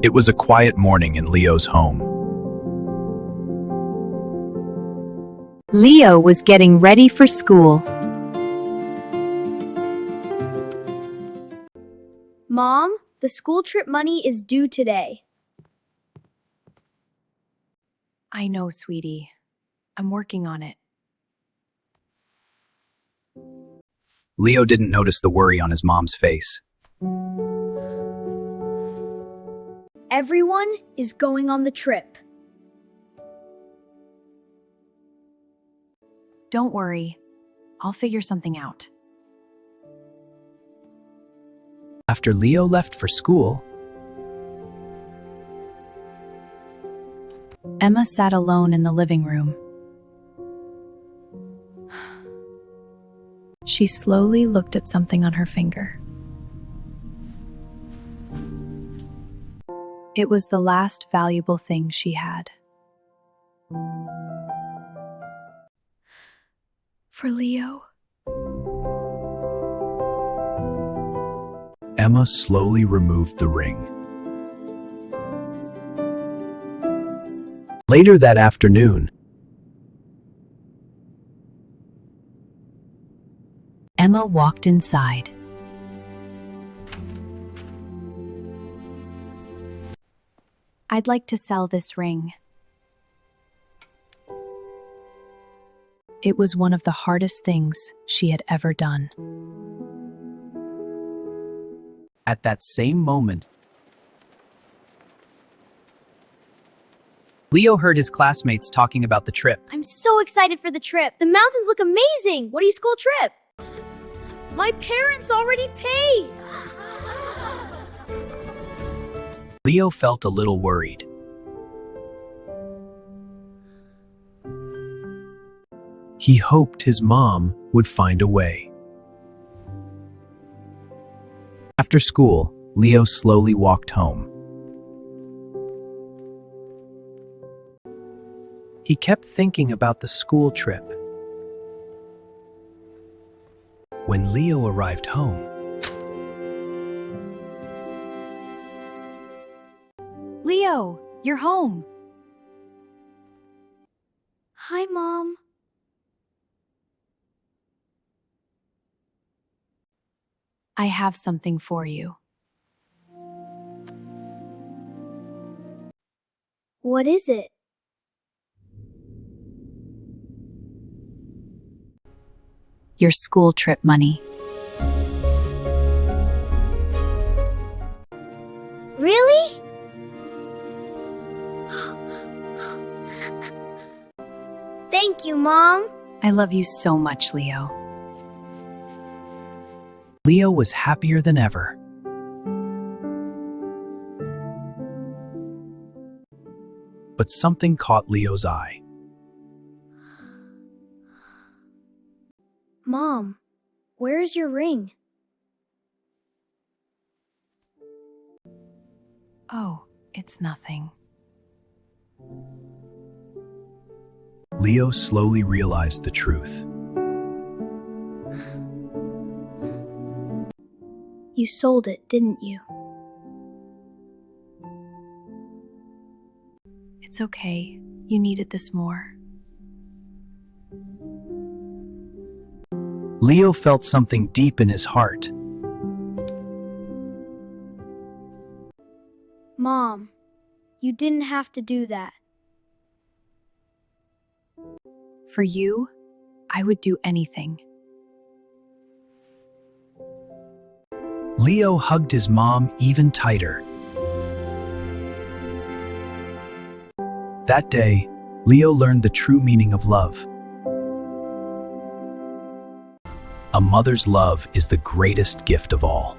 It was a quiet morning in Leo's home. Leo was getting ready for school. Mom, the school trip money is due today. I know, sweetie. I'm working on it. Leo didn't notice the worry on his mom's face. Everyone is going on the trip. Don't worry. I'll figure something out. After Leo left for school, Emma sat alone in the living room. She slowly looked at something on her finger. It was the last valuable thing she had. For Leo. Emma slowly removed the ring. Later that afternoon, Emma walked inside. I'd like to sell this ring. It was one of the hardest things she had ever done. at that same moment, Leo heard his classmates talking about the trip. I'm so excited for the trip. The mountains look amazing. What are you school trip? My parents already paid. Leo felt a little worried. He hoped his mom would find a way. After school, Leo slowly walked home. He kept thinking about the school trip. When Leo arrived home, Leo, you're home. Hi, Mom. I have something for you. What is it? Your school trip money. Really? Thank you, Mom. I love you so much, Leo. Leo was happier than ever. But something caught Leo's eye. Mom, where is your ring? Oh, it's nothing. Leo slowly realized the truth. You sold it, didn't you? It's okay. You needed this more. Leo felt something deep in his heart. Mom, you didn't have to do that. For you, I would do anything. Leo hugged his mom even tighter. That day, Leo learned the true meaning of love. A mother's love is the greatest gift of all.